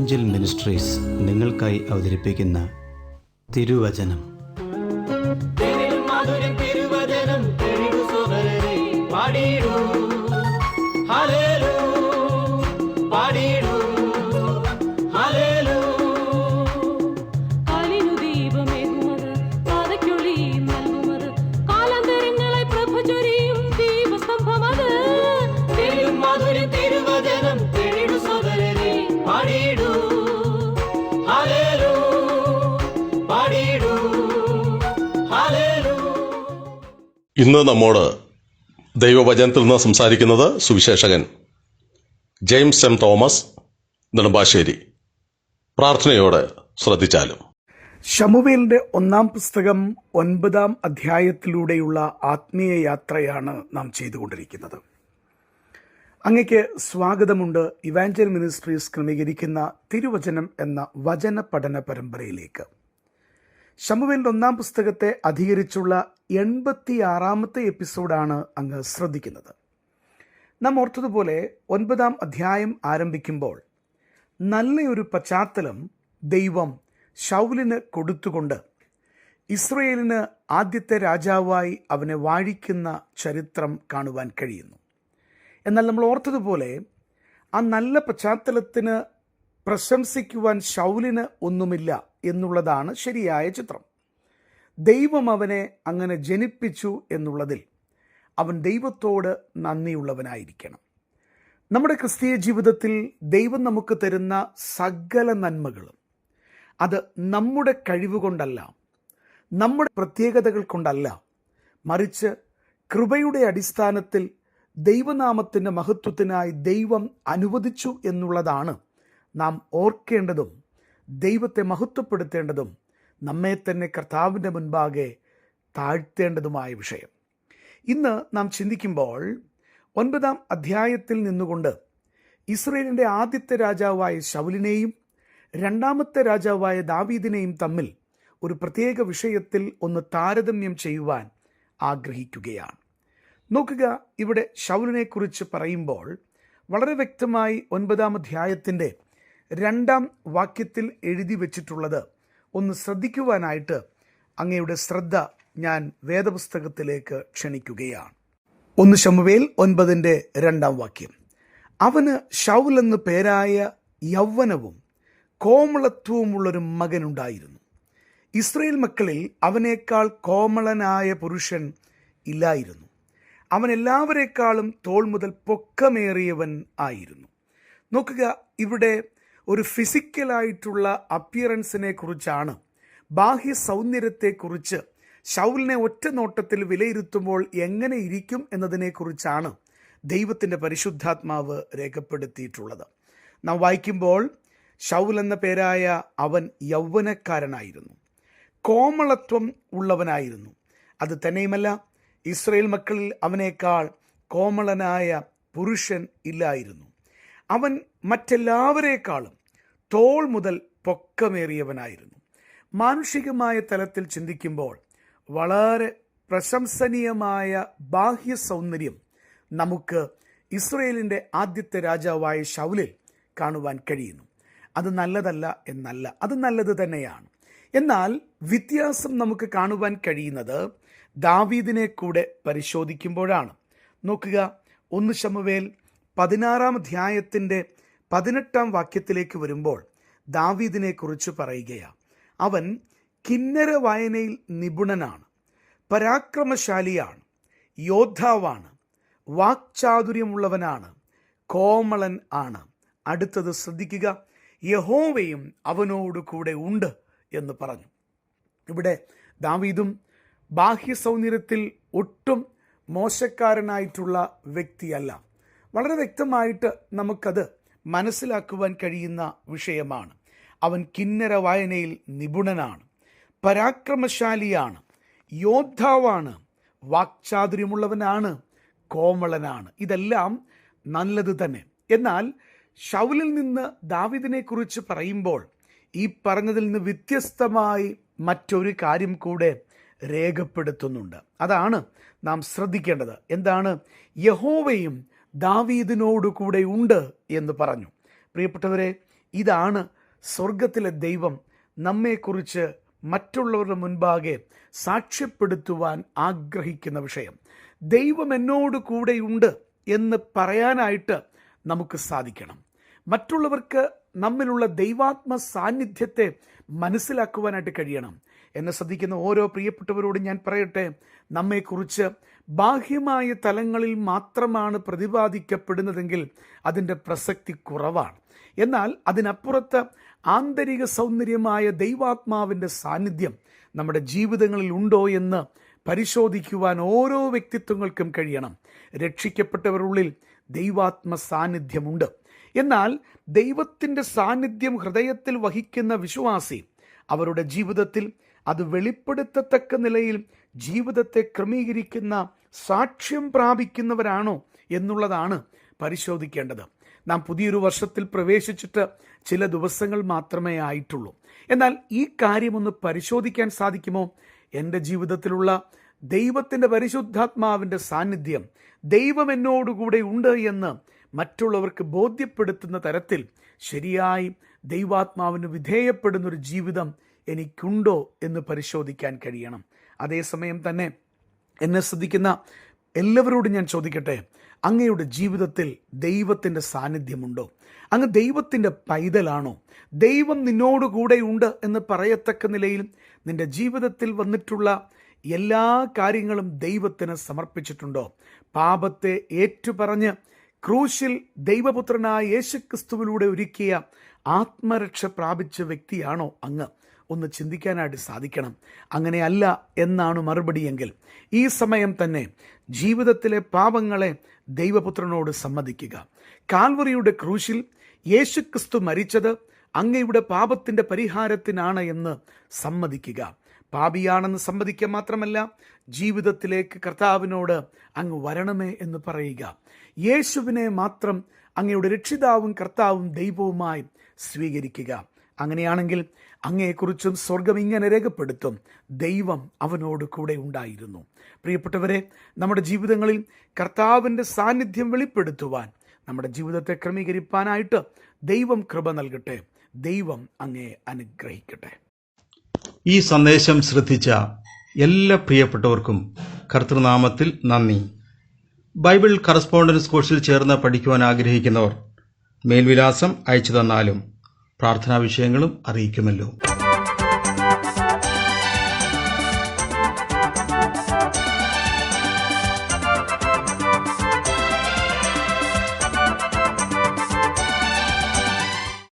Evangel ministries നിങ്ങൾക്കായി അവതരിപ്പിക്കുന്ന തിരുവചനം. ഇന്ന് നമ്മോട് ദൈവവചനത്തിൽ നിന്ന് സംസാരിക്കുന്നത് Suviseshakan James M Thomas Nedumbassery. പ്രാർത്ഥനയോടെ ശ്രദ്ധിച്ചാലും. ശമൂവേലിന്റെ 1-ാം പുസ്തകം 9-ാം അധ്യായത്തിലൂടെയുള്ള ആത്മീയ യാത്രയാണ് നാം ചെയ്തുകൊണ്ടിരിക്കുന്നത്. അങ്ങയ്ക്ക് സ്വാഗതമുണ്ട് ഇവാഞ്ചൽ മിനിസ്ട്രീസ് ക്രമീകരിക്കുന്ന തിരുവചനം എന്ന വചന പഠന പരമ്പരയിലേക്ക്. ശമൂവേലിന്റെ 1-ാം പുസ്തകത്തെ അധികരിച്ചുള്ള 86-ാമത്തെ എപ്പിസോഡാണ് അങ്ങ് ശ്രദ്ധിക്കുന്നത്. നാം ഓർത്തതുപോലെ 9-ാം അധ്യായം ആരംഭിക്കുമ്പോൾ നല്ലൊരു പശ്ചാത്തലം ദൈവം ശൗലിന് കൊടുത്തുകൊണ്ട് ഇസ്രയേലിന് ആദ്യത്തെ രാജാവായി അവനെ വാഴിക്കുന്ന ചരിത്രം കാണുവാൻ കഴിയുന്നു. എന്നാൽ നമ്മൾ ഓർത്തതുപോലെ ആ നല്ല പശ്ചാത്തലത്തിന് പ്രശംസിക്കുവാൻ ശൗലിന് ഒന്നുമില്ല എന്നുള്ളതാണ് ശരിയായ ചിത്രം. ദൈവം അവനെ അങ്ങനെ ജനിപ്പിച്ചു എന്നുള്ളതിൽ അവൻ ദൈവത്തോട് നന്ദിയുള്ളവനായിരിക്കണം. നമ്മുടെ ക്രിസ്തീയ ജീവിതത്തിൽ ദൈവം നമുക്ക് തരുന്ന സകല നന്മകളും അത് നമ്മുടെ കഴിവ് കൊണ്ടല്ല, നമ്മുടെ പ്രത്യേകതകൾ കൊണ്ടല്ല, മറിച്ച് കൃപയുടെ അടിസ്ഥാനത്തിൽ ദൈവനാമത്തിൻ്റെ മഹത്വത്തിനായി ദൈവം അനുവദിച്ചു എന്നുള്ളതാണ് നാം ഓർക്കേണ്ടതും ദൈവത്തെ മഹത്വപ്പെടുത്തേണ്ടതും നമ്മെ തന്നെ കർത്താവിൻ്റെ മുൻപാകെ താഴ്ത്തേണ്ടതുമായ വിഷയം. ഇന്ന് നാം ചിന്തിക്കുമ്പോൾ 9-ാം അധ്യായത്തിൽ നിന്നുകൊണ്ട് ഇസ്രയേലിൻ്റെ ആദ്യത്തെ രാജാവായ ശൗലിനെയും 2-ാമത്തെ രാജാവായ ദാവീദിനെയും തമ്മിൽ ഒരു പ്രത്യേക വിഷയത്തിൽ ഒന്ന് താരതമ്യം ചെയ്യുവാൻ ആഗ്രഹിക്കുകയാണ്. നോക്കുക, ഇവിടെ ശൗലിനെക്കുറിച്ച് പറയുമ്പോൾ വളരെ വ്യക്തമായി 9-ാം അധ്യായത്തിൻ്റെ 2-ാം വാക്യത്തിൽ എഴുതി വച്ചിട്ടുള്ളത് ഒന്ന് ശ്രദ്ധിക്കുവാനായിട്ട് അങ്ങയുടെ ശ്രദ്ധ ഞാൻ വേദപുസ്തകത്തിലേക്ക് ക്ഷണിക്കുകയാണ്. 1 ശമൂവേൽ 9-ന്റെ 2-ാം വാക്യം. അവന് ശൗൽ എന്ന് പേരായ യൗവനവും കോമളത്വവുമുള്ളൊരു മകനുണ്ടായിരുന്നു. ഇസ്രയേൽ മക്കളിൽ അവനേക്കാൾ കോമളനായ പുരുഷൻ ഇല്ലായിരുന്നു. അവൻ എല്ലാവരെക്കാളും തോൾ മുതൽ പൊക്കമേറിയവൻ ആയിരുന്നു. നോക്കുക, ഇവിടെ ഒരു ഫിസിക്കലായിട്ടുള്ള അപ്പിയറൻസിനെ കുറിച്ചാണ്, ബാഹ്യ സൗന്ദര്യത്തെക്കുറിച്ച് ശൗലിനെ ഒറ്റ നോട്ടത്തിൽ വിലയിരുത്തുമ്പോൾ എങ്ങനെ ഇരിക്കും എന്നതിനെക്കുറിച്ചാണ് ദൈവത്തിൻ്റെ പരിശുദ്ധാത്മാവ് രേഖപ്പെടുത്തിയിട്ടുള്ളത്. നാം വായിക്കുമ്പോൾ ശൗൽ എന്ന പേരായ അവൻ യൗവനക്കാരനായിരുന്നു, കോമളത്വം ഉള്ളവനായിരുന്നു. അത് തന്നെയുമല്ല, ഇസ്രയേൽ മക്കളിൽ അവനേക്കാൾ കോമളനായ പുരുഷൻ ഇല്ലായിരുന്നു. അവൻ മറ്റെല്ലാവരേക്കാളും തോൾ മുതൽ പൊക്കമേറിയവനായിരുന്നു. മാനുഷികമായ തലത്തിൽ ചിന്തിക്കുമ്പോൾ വളരെ പ്രശംസനീയമായ ബാഹ്യ സൗന്ദര്യം നമുക്ക് ഇസ്രയേലിൻ്റെ ആദ്യത്തെ രാജാവായ ശൗലിൽ കാണുവാൻ കഴിയുന്നു. അത് നല്ലതല്ല എന്നല്ല, അത് നല്ലത് തന്നെയാണ്. എന്നാൽ വ്യത്യാസം നമുക്ക് കാണുവാൻ കഴിയുന്നത് ദാവീദിനെ കൂടെ പരിശോധിക്കുമ്പോഴാണ്. നോക്കുക, 1 ശമൂവേൽ 16-ാം അധ്യായത്തിൻ്റെ 18-ാം വാക്യത്തിലേക്ക് വരുമ്പോൾ ദാവീദിനെ കുറിച്ച് പറയുകയാണ്. അവൻ കിന്നര വായനയിൽ നിപുണനാണ്, പരാക്രമശാലിയാണ്, യോദ്ധാവാണ്, വാക്ചാതുര്യമുള്ളവനാണ്, കോമളൻ ആണ്. അടുത്തത് ശ്രദ്ധിക്കുക, യഹോവയും അവനോട് കൂടെ ഉണ്ട് എന്ന് പറഞ്ഞു. ഇവിടെ ദാവീദും ബാഹ്യ സൗന്ദര്യത്തിൽ ഒട്ടും മോശക്കാരനായിട്ടുള്ള വ്യക്തിയല്ല. വളരെ വ്യക്തമായിട്ട് നമുക്കത് മനസ്സിലാക്കുവാൻ കഴിയുന്ന വിഷയമാണ്. അവൻ കിന്നര വായനയിൽ നിപുണനാണ്, പരാക്രമശാലിയാണ്, യോദ്ധാവാണ്, വാക്ചാതുര്യമുള്ളവനാണ്, കോമളനാണ്. ഇതെല്ലാം നല്ലത് തന്നെ. എന്നാൽ ശൗലിൽ നിന്ന് ദാവീദിനെ കുറിച്ച് പറയുമ്പോൾ ഈ പറഞ്ഞതിൽ നിന്ന് വ്യത്യസ്തമായി മറ്റൊരു കാര്യം കൂടെ രേഖപ്പെടുത്തുന്നുണ്ട്. അതാണ് നാം ശ്രദ്ധിക്കേണ്ടത്. എന്താണ്? യഹോവയും ദാവീദിനോടു കൂടെ ഉണ്ട് എന്ന് പറഞ്ഞു. പ്രിയപ്പെട്ടവരെ, ഇതാണ് സ്വർഗത്തിലെ ദൈവം നമ്മെക്കുറിച്ച് മറ്റുള്ളവരുടെ മുൻപാകെ സാക്ഷ്യപ്പെടുത്തുവാൻ ആഗ്രഹിക്കുന്ന വിഷയം. ദൈവം എന്നോട് കൂടെയുണ്ട് എന്ന് പറയാനായിട്ട് നമുക്ക് സാധിക്കണം. മറ്റുള്ളവർക്ക് നമ്മിലുള്ള ദൈവാത്മ സാന്നിധ്യത്തെ മനസ്സിലാക്കുവാനായിട്ട് കഴിയണം. എന്നെ ശ്രദ്ധിക്കുന്ന ഓരോ പ്രിയപ്പെട്ടവരോടും ഞാൻ പറയട്ടെ, നമ്മെക്കുറിച്ച് ബാഹ്യമായ തലങ്ങളിൽ മാത്രമാണ് പ്രതിപാദിക്കപ്പെടുന്നതെങ്കിൽ അതിൻ്റെ പ്രസക്തി കുറവാണ്. എന്നാൽ അതിനപ്പുറത്ത് ആന്തരിക സൗന്ദര്യമായ ദൈവാത്മാവിൻ്റെ സാന്നിധ്യം നമ്മുടെ ജീവിതങ്ങളിൽ ഉണ്ടോ എന്ന് പരിശോധിക്കുവാൻ ഓരോ വ്യക്തിത്വങ്ങൾക്കും കഴിയണം. രക്ഷിക്കപ്പെട്ടവരുള്ളിൽ ദൈവാത്മ സാന്നിധ്യമുണ്ട്. എന്നാൽ ദൈവത്തിൻ്റെ സാന്നിധ്യം ഹൃദയത്തിൽ വഹിക്കുന്ന വിശ്വാസി അവരുടെ ജീവിതത്തിൽ അത് വെളിപ്പെടുത്തത്തക്ക നിലയിൽ ജീവിതത്തെ ക്രമീകരിക്കുന്ന സാക്ഷ്യം പ്രാപിക്കുന്നവരാണോ എന്നുള്ളതാണ് പരിശോധിക്കേണ്ടത്. നാം പുതിയൊരു വർഷത്തിൽ പ്രവേശിച്ചിട്ട് ചില ദിവസങ്ങൾ മാത്രമേ ആയിട്ടുള്ളൂ. എന്നാൽ ഈ കാര്യമൊന്ന് പരിശോധിക്കാൻ സാധിക്കുമോ? എൻ്റെ ജീവിതത്തിലുള്ള ദൈവത്തിൻ്റെ പരിശുദ്ധാത്മാവിൻ്റെ സാന്നിധ്യം, ദൈവം എന്നോടുകൂടെ ഉണ്ട് എന്ന് മറ്റുള്ളവർക്ക് ബോധ്യപ്പെടുത്തുന്ന തരത്തിൽ ശരിയായി ദൈവാത്മാവിന് വിധേയപ്പെടുന്നൊരു ജീവിതം എനിക്കുണ്ടോ എന്ന് പരിശോധിക്കാൻ കഴിയണം. അതേസമയം തന്നെ എന്നെ ശ്രദ്ധിക്കുന്ന എല്ലാവരോടും ഞാൻ ചോദിക്കട്ടെ, അങ്ങയുടെ ജീവിതത്തിൽ ദൈവത്തിൻ്റെ സാന്നിധ്യമുണ്ടോ? അങ്ങ് ദൈവത്തിൻ്റെ പൈതലാണോ? ദൈവം നിന്നോടുകൂടെ ഉണ്ട് എന്ന് പറയത്തക്ക നിലയിൽ നിൻ്റെ ജീവിതത്തിൽ വന്നിട്ടുള്ള എല്ലാ കാര്യങ്ങളും ദൈവത്തിന് സമർപ്പിച്ചിട്ടുണ്ടോ? പാപത്തെ ഏറ്റുപറഞ്ഞ് ക്രൂശിൽ ദൈവപുത്രനായ യേശുക്രിസ്തുവിലൂടെ ഒരുക്കിയ ആത്മരക്ഷ പ്രാപിച്ച വ്യക്തിയാണോ അങ്ങ്? ഒന്ന് ചിന്തിക്കാനായിട്ട് സാധിക്കണം. അങ്ങനെയല്ല എന്നാണ് മറുപടിയെങ്കിൽ ഈ സമയം തന്നെ ജീവിതത്തിലെ പാപങ്ങളെ ദൈവപുത്രനോട് സമ്മതിക്കുക. കാൽവറിയുടെ ക്രൂശിൽ യേശുക്രിസ്തു മരിച്ചത് അങ്ങയുടെ പാപത്തിൻ്റെ പരിഹാരത്തിനാണ് എന്ന് സമ്മതിക്കുക. പാപിയാണെന്ന് സമ്മതിക്കുക മാത്രമല്ല, ജീവിതത്തിലേക്ക് കർത്താവിനോട് അങ്ങ് വരണമേ എന്ന് പറയുക. യേശുവിനെ മാത്രം അങ്ങയുടെ രക്ഷിതാവും കർത്താവും ദൈവവുമായി സ്വീകരിക്കുക. അങ്ങനെയാണെങ്കിൽ അങ്ങയെക്കുറിച്ചും സ്വർഗം ഇങ്ങനെ രേഖപ്പെടുത്തും, ദൈവം അവനോട് കൂടെ ഉണ്ടായിരുന്നു. പ്രിയപ്പെട്ടവരെ, നമ്മുടെ ജീവിതങ്ങളിൽ കർത്താവിൻ്റെ സാന്നിധ്യം വെളിപ്പെടുത്തുവാൻ നമ്മുടെ ജീവിതത്തെ ക്രമീകരിക്കാനായിട്ട് ദൈവം കൃപ നൽകട്ടെ. ദൈവം അങ്ങയെ അനുഗ്രഹിക്കട്ടെ. ഈ സന്ദേശം ശ്രദ്ധിച്ച എല്ലാ പ്രിയപ്പെട്ടവർക്കും കർത്തൃനാമത്തിൽ നന്ദി. ബൈബിൾ കറസ്പോണ്ടൻസ് കോഴ്സിൽ ചേർന്ന് പഠിക്കുവാൻ ആഗ്രഹിക്കുന്നവർ മേൽവിലാസം അയച്ചു തന്നാലും പ്രാർത്ഥനാ വിഷയങ്ങളും അറിയിക്കുമല്ലോ.